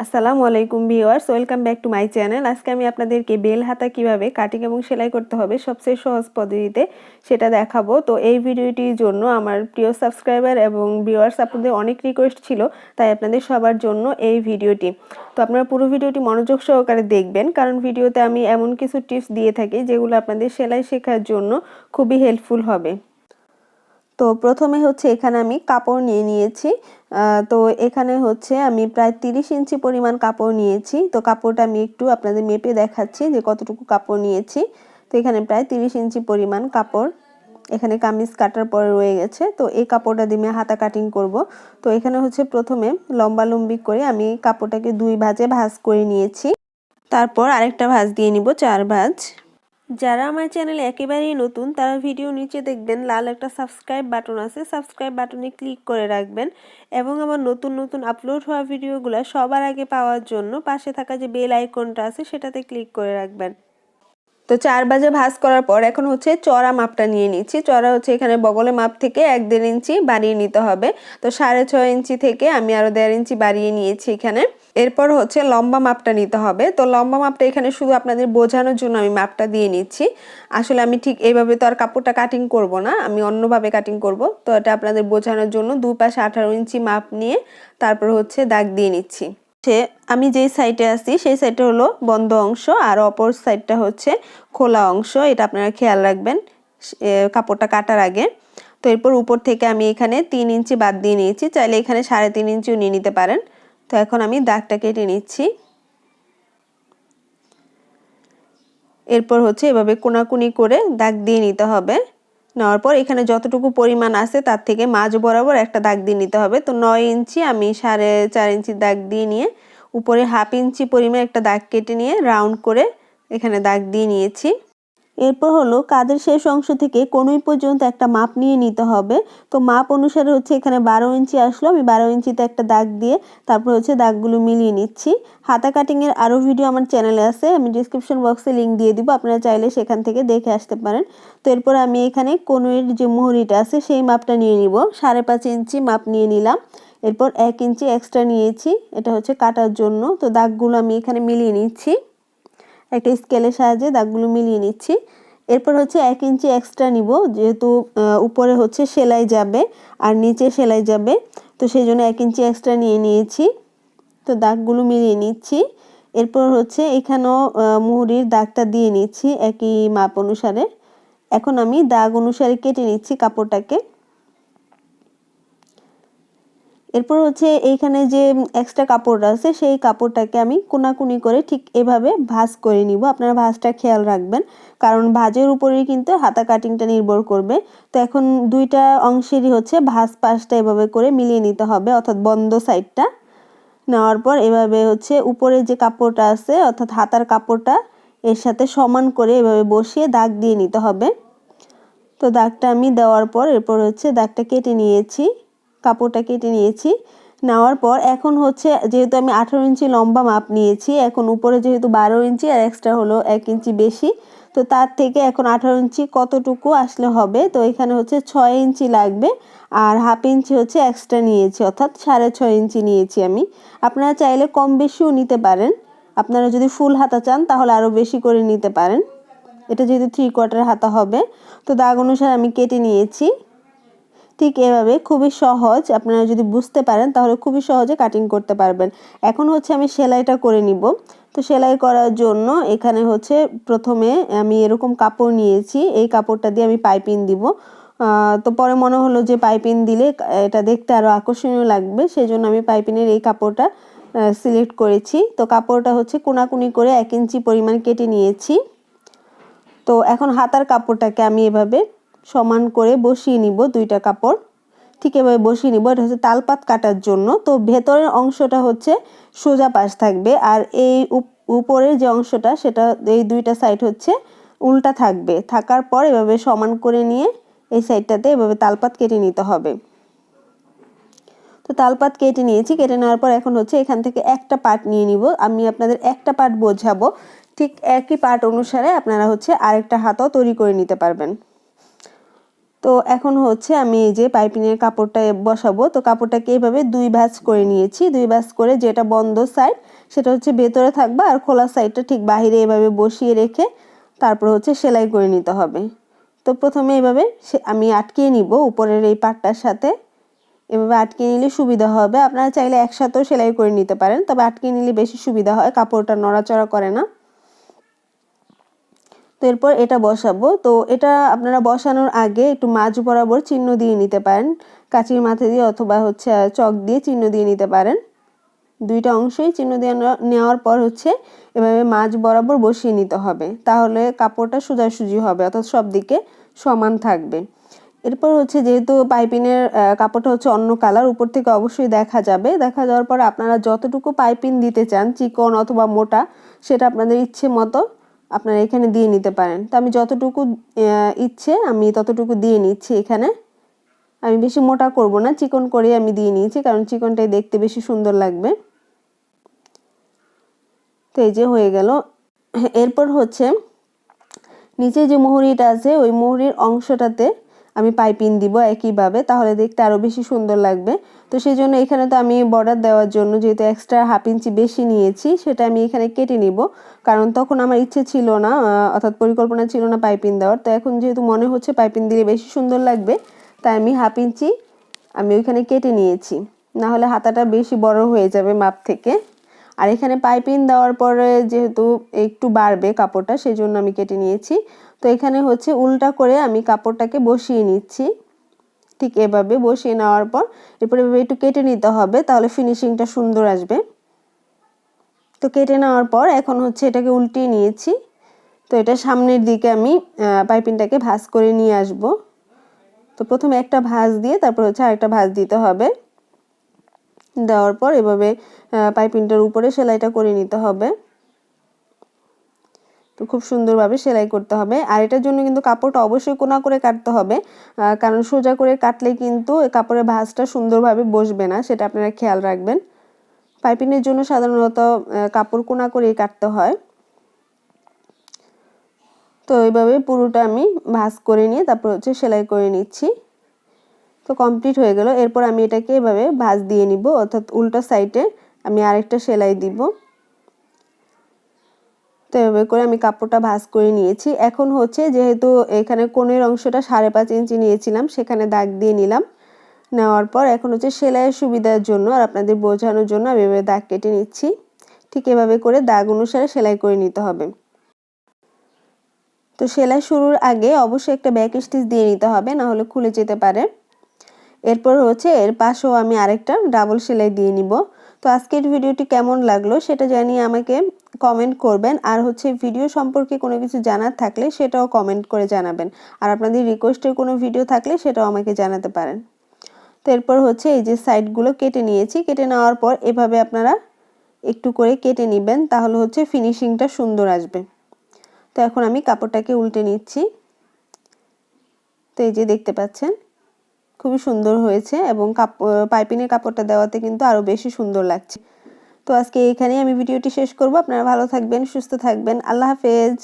আসসালামু আলাইকুম viewers, welcome back to my channel. আজকে আমি আপনাদেরকে বেল হাতা কিভাবে কাটিং এবং সেলাই করতে হবে সবচেয়ে সহজ পদ্ধতিতে সেটা দেখাবো। তো এই ভিডিওটির জন্য আমার প্রিয় সাবস্ক্রাইবার এবং ভিউয়ার্স আপনাদের অনেক রিকোয়েস্ট ছিল, তাই আপনাদের সবার জন্য এই ভিডিওটি। তো আপনারা পুরো ভিডিওটি মনোযোগ সহকারে দেখবেন, কারণ ভিডিওতে আমি এমন কিছু টিপস দিয়ে থাকি যেগুলো আপনাদের সেলাই শেখার জন্য খুবই হেল্পফুল হবে। তো প্রথমে হচ্ছে এখানে আমি কাপড় নিয়ে নিয়েছি। তো এখানে হচ্ছে আমি প্রায় 30 ইঞ্চি পরিমাণ কাপড় নিয়েছি। তো কাপড়টা আমি একটু আপনাদের মেপে দেখাচ্ছি যে কতটুকু কাপড় নিয়েছি। তো এখানে প্রায় 30 ইঞ্চি পরিমাণ কাপড় এখানে কামিজ কাটার পরে রয়ে গেছে। তো এই কাপড়টা দিয়ে হাতা কাটিং করব। তো এখানে হচ্ছে প্রথমে লম্বালম্বি করে আমি কাপড়টাকে 2 ভাঁজে ভাঁজ করে নিয়েছি। তারপর আরেকটা ভাঁজ দিয়ে নিব 4 ভাঁজ। যারা আমার চ্যানেলে একেবারেই নতুন তারা ভিডিও নিচে দেখবেন লাল একটা সাবস্ক্রাইব বাটন আছে, সাবস্ক্রাইব বাটনে ক্লিক করে রাখবেন এবং আমার নতুন নতুন আপলোড হওয়া ভিডিওগুলো সবার আগে পাওয়ার জন্য পাশে থাকা যে বেল আইকনটা আছে সেটাতে ক্লিক করে রাখবেন। তো 4 ভাঁজে ভাঁজ করার পর এখন হচ্ছে চড়া মাপটা নিয়ে নিচ্ছি। চড়া হচ্ছে এখানে বগলের মাপ থেকে 1.5 ইঞ্চি বাড়িয়ে নিতে হবে। তো 6.5 ইঞ্চি থেকে আমি আরো 1.5 ইঞ্চি বাড়িয়ে নিয়েছি এখানে। এরপর হচ্ছে লম্বা মাপটা নিতে হবে। তো লম্বা মাপটা এখানে শুধু আপনাদের বোঝানোর জন্য আমি মাপটা দিয়ে নিচ্ছি। আসলে আমি ঠিক এইভাবে তো আর কাপড়টা কাটিং করব না, আমি অন্যভাবে কাটিং করব। তো এটা আপনাদের বোঝানোর জন্য দুই পাশে 18 ইঞ্চি মাপ নিয়ে তারপর হচ্ছে দাগ দিয়ে নিচ্ছি। আমি যেই সাইডে আছি সেই সাইডটা হলো বন্ধ অংশ আর অপর সাইডটা হচ্ছে খোলা অংশ, এটা আপনারা খেয়াল রাখবেন কাপড়টা কাটার আগে। তো এরপর উপর থেকে আমি এখানে 3 ইঞ্চি বাদ দিয়ে নিয়েছি, চাইলে এখানে 3.5 ইঞ্চিও নিয়ে নিতে পারেন। তো এখন আমি দাগটা কেটে নিচ্ছি। এরপর হচ্ছে এভাবে কোনাকুনি করে দাগ দিয়ে নিতে হবে। নেওয়ার পর এখানে যতটুকু পরিমাণ আছে তার থেকে মাঝ বরাবর একটা দাগ দিয়ে নিতে হবে। তো 9 ইঞ্চি আমি 4.5 ইঞ্চি দাগ দিয়ে নিয়ে উপরে 1/2 ইঞ্চি পরিমাণ একটা দাগ কেটে নিয়ে রাউন্ড করে এখানে দাগ দিয়ে নিয়েছি। এরপর হলো কাঁধের শেষ অংশ থেকে কনুই পর্যন্ত একটা মাপ নিয়ে নিতে হবে। তো মাপ অনুসারে হচ্ছে এখানে 12 ইঞ্চি আসলো, আমি 12 ইঞ্চিতে একটা দাগ দিয়ে তারপর হচ্ছে দাগগুলো মিলিয়ে নিচ্ছি। হাতা কাটিংয়ের আরও ভিডিও আমার চ্যানেলে আছে, আমি ডিসক্রিপশন বক্সে লিঙ্ক দিয়ে দিব, আপনারা চাইলে সেখান থেকে দেখে আসতে পারেন। তো এরপর আমি এখানে কনুইয়ের যে মুহুরিটা আছে সেই মাপটা নিয়ে নিব। 5.5 ইঞ্চি মাপ নিয়ে নিলাম। এরপর 1 ইঞ্চি এক্সট্রা নিয়েছি, এটা হচ্ছে কাটার জন্য। তো দাগগুলো আমি এখানে মিলিয়ে নিচ্ছি, একটা স্কেলের সাহায্যে দাগগুলো মিলিয়ে নিচ্ছি। এরপর হচ্ছে 1 ইঞ্চি এক্সট্রা নিব, যেহেতু উপরে হচ্ছে সেলাই যাবে আর নিচে সেলাই যাবে, তো সেই জন্য 1 ইঞ্চি এক্সট্রা নিয়ে নিয়েছি। তো দাগগুলো মিলিয়ে নিচ্ছি। এরপর হচ্ছে এখানেও মুহুরির দাগটা দিয়ে নিচ্ছি একই মাপ অনুসারে। এখন আমি দাগ অনুসারে কেটে নিচ্ছি কাপড়টাকে। এরপর হচ্ছে এইখানে যে এক্সট্রা কাপড় আছে সেই কাপড়টাকে আমি কোনাকুনি করে ঠিক এভাবে ভাঁজ করে নিব। আপনারা ভাঁজটা খেয়াল রাখবেন, কারণ ভাঁজের উপরেই কিন্তু হাতা কাটিংটা নির্ভর করবে। তো এখন দুইটা অংশেরই হচ্ছে ভাঁজ পাশটা এভাবে করে মিলিয়ে নিতে হবে, অর্থাৎ বন্ধ সাইডটা নেওয়ার পর এভাবে হচ্ছে উপরে যে কাপড়টা আছে অর্থাৎ হাতার কাপড়টা এর সাথে সমান করে এভাবে বসিয়ে দাগ দিয়ে নিতে হবে। তো দাগটা আমি দেওয়ার পর এরপর হচ্ছে দাগটা কেটে নিয়েছি, কাপড়টা কেটে নিয়েছি। নেওয়ার পর এখন হচ্ছে যেহেতু আমি 18 ইঞ্চি লম্বা মাপ নিয়েছি, এখন উপরে যেহেতু 12 ইঞ্চি আর এক্সট্রা হলো 1 ইঞ্চি বেশি, তো তার থেকে এখন 18 ইঞ্চি কতটুকু আসলে হবে। তো এখানে হচ্ছে 6 ইঞ্চি লাগবে আর 1/2 ইঞ্চি হচ্ছে এক্সট্রা নিয়েছি, অর্থাৎ 6.5 ইঞ্চি নিয়েছি আমি। আপনারা চাইলে কম বেশিও নিতে পারেন, আপনারা যদি ফুল হাতা চান তাহলে আরও বেশি করে নিতে পারেন। এটা যেহেতু 3/4 হাতা হবে। তো দাগ অনুসারে আমি কেটে নিয়েছি। ঠিক এভাবে খুবই সহজ, আপনারা যদি বুঝতে পারেন তাহলে খুবই সহজে কাটিং করতে পারবেন। এখন হচ্ছে আমি সেলাইটা করে নিব। তো সেলাই করার জন্য এখানে হচ্ছে প্রথমে আমি এরকম কাপড় নিয়েছি, এই কাপড়টা দিয়ে আমি পাইপিং দিব। তো পরে মনে হলো যে পাইপিং দিলে এটা দেখতে আরও আকর্ষণীয় লাগবে, সেই জন্য আমি পাইপিংয়ের এই কাপড়টা সিলেক্ট করেছি। তো কাপড়টা হচ্ছে কোনাকুনি করে 1 ইঞ্চি পরিমাণ কেটে নিয়েছি। তো এখন হাতার কাপড়টাকে আমি এভাবে সমান করে বসিয়ে নিব, দুইটা কাপড় ঠিক এভাবে বসিয়ে নিব। এটা হচ্ছে তালপাত কাটার জন্য। তো ভেতরের অংশটা হচ্ছে সোজা পাশ থাকবে আর এই উপরের যে অংশটা সেটা এই দুইটা সাইড হচ্ছে উল্টা থাকবে। থাকার পর এভাবে সমান করে নিয়ে এই সাইডটাতে এভাবে তালপাত কেটে নিতে হবে। তো তালপাত কেটে নিয়েছি, কেটে নেওয়ার পর এখন হচ্ছে এখান থেকে একটা পার্ট নিয়ে নিব। আমি আপনাদের একটা পার্ট বোঝাবো, ঠিক একই পার্ট অনুসারে আপনারা হচ্ছে আরেকটা হাতাও তৈরি করে নিতে পারবেন। তো এখন হচ্ছে আমি এই যে পাইপিংয়ের কাপড়টা বসাবো। তো কাপড়টাকে এইভাবে 2 ভাঁজ করে নিয়েছি। 2 ভাঁজ করে যেটা বন্ধ সাইড সেটা হচ্ছে ভেতরে থাকবে, আর খোলা সাইডটা ঠিক বাহিরে এভাবে বসিয়ে রেখে তারপর হচ্ছে সেলাই করে নিতে হবে। তো প্রথমে এভাবে আমি আটকিয়ে নিব উপরের এই পাটটার সাথে। এভাবে আটকে নিলে সুবিধা হবে। আপনারা চাইলে একসাথেও সেলাই করে নিতে পারেন, তবে আটকে নিলে বেশি সুবিধা হয়, কাপড়টা নড়াচড়া করে না। তো এরপর এটা বসাবো। তো এটা আপনারা বসানোর আগে একটু মাঝ বরাবর চিহ্ন দিয়ে নিতে পারেন, কাঁচির মাথা দিয়ে অথবা হচ্ছে চক দিয়ে চিহ্ন দিয়ে নিতে পারেন। দুইটা অংশই চিহ্ন দিয়ে নেওয়ার পর হচ্ছে এভাবে মাঝ বরাবর বসিয়ে নিতে হবে, তাহলে কাপড়টা সোজাসুজি হবে, অর্থাৎ সব দিকে সমান থাকবে। এরপর হচ্ছে যেহেতু পাইপিংয়ের কাপড়টা হচ্ছে অন্য কালার, উপর থেকে অবশ্যই দেখা যাবে। দেখা যাওয়ার পর আপনারা যতটুকু পাইপিং দিতে চান, চিকন অথবা মোটা, সেটা আপনাদের ইচ্ছে মতো আপনারা এখানে দিয়ে নিতে পারেন। তো আমি যতটুকু ইচ্ছে আমি ততটুকু দিয়ে নিচ্ছি এখানে। আমি বেশি মোটা করব না, চিকন করে আমি দিয়ে নিয়েছি, কারণ চিকনটাই দেখতে বেশি সুন্দর লাগবে। তো এই যে হয়ে গেল। এরপর হচ্ছে নিচে যে মুহুরিটা আছে ওই মুহুরির অংশটাতে আমি পাইপিং দিব একইভাবে, তাহলে দেখতে আরও বেশি সুন্দর লাগবে। তো সেই জন্য এখানে তো আমি বর্ডার দেওয়ার জন্য যেহেতু এক্সট্রা 1/2 ইঞ্চি বেশি নিয়েছি, সেটা আমি এখানে কেটে নিব, কারণ তখন আমার ইচ্ছে ছিল না, অর্থাৎ পরিকল্পনা ছিল না পাইপিং দেওয়ার। তো এখন যেহেতু মনে হচ্ছে পাইপিং দিলে বেশি সুন্দর লাগবে, তাই আমি 1/2 ইঞ্চি আমি ওইখানে কেটে নিয়েছি, না হলে হাতাটা বেশি বড় হয়ে যাবে মাপ থেকে। আর এখানে পাইপিং দেওয়ার পরে যেহেতু একটু বাড়বে কাপড়টা, সেই জন্য আমি কেটে নিয়েছি। তো এখানে হচ্ছে উল্টা করে আমি কাপড়টাকে বসিয়ে নিচ্ছি, ঠিক এভাবে বসিয়ে নেওয়ার পর এরপর এভাবে একটু কেটে নিতে হবে, তাহলে ফিনিশিংটা সুন্দর আসবে। তো কেটে নেওয়ার পর এখন হচ্ছে এটাকে উল্টিয়ে নিয়েছি। তো এটা সামনের দিকে আমি পাইপিংটাকে ভাঁজ করে নিয়ে আসব। তো প্রথমে একটা ভাঁজ দিয়ে তারপর হচ্ছে আরেকটা ভাঁজ দিতে হবে। দেওয়ার পর এভাবে পাইপিংটার উপরে সেলাইটা করে নিতে হবে। তো খুব সুন্দরভাবে সেলাই করতে হবে। আর এটার জন্য কিন্তু কাপড়টা অবশ্যই কোনা করে কাটতে হবে, কারণ সোজা করে কাটলে কিন্তু কাপড়ের ভাঁজটা সুন্দরভাবে বসবে না, সেটা আপনারা খেয়াল রাখবেন। পাইপিংয়ের জন্য সাধারণত কাপড় কোনা করেই কাটতে হয়। তো এইভাবে পুরোটা আমি ভাঁজ করে নিয়ে তারপর হচ্ছে সেলাই করে নিচ্ছি। তো কমপ্লিট হয়ে গেল। এরপর আমি এটাকে এভাবে ভাঁজ দিয়ে নিব, অর্থাৎ উল্টা সাইডে আমি আরেকটা সেলাই দিব। তো এভাবে করে আমি কাপড়টা ভাঁজ করে নিয়েছি। এখন হচ্ছে যেহেতু এখানে কোণের অংশটা 5.5 ইঞ্চি নিয়েছিলাম, সেখানে দাগ দিয়ে নিলাম। নেওয়ার পর এখন হচ্ছে সেলাইয়ের সুবিধার জন্য আর আপনাদের বোঝানোর জন্য আমি এভাবে দাগ কেটে নিচ্ছি। ঠিক এভাবে করে দাগ অনুসারে সেলাই করে নিতে হবে। তো সেলাই শুরুর আগে অবশ্যই একটা ব্যাক স্টিচ দিয়ে নিতে হবে, না হলে খুলে যেতে পারে। এরপর হচ্ছে এর পাশেও আমি আরেকটা ডাবল সেলাই দিয়ে নিব। তো আজকের ভিডিওটি কেমন লাগলো সেটা জানিয়ে আমাকে কমেন্ট করবেন, আর হচ্ছে ভিডিও সম্পর্কে কোনো কিছু জানার থাকলে সেটাও কমেন্ট করে জানাবেন, আর আপনাদের রিকোয়েস্টের কোনো ভিডিও থাকলে সেটাও আমাকে জানাতে পারেন। তো এরপর হচ্ছে এই যে সাইডগুলো কেটে নিয়েছি। কেটে নেওয়ার পর এভাবে আপনারা একটু করে কেটে নেবেন, তাহলে হচ্ছে ফিনিশিংটা সুন্দর আসবে। তো এখন আমি কাপড়টাকে উল্টে নিচ্ছি। তো এই যে দেখতে পাচ্ছেন খুবই সুন্দর হয়েছে, এবং পাইপিংয়ের কাপড়টা দেওয়াতে কিন্তু আরও বেশি সুন্দর লাগছে। তো আজকে এখানেই আমি ভিডিওটি শেষ করব। আপনারা ভালো থাকবেন, সুস্থ থাকবেন। আল্লাহ হাফেজ।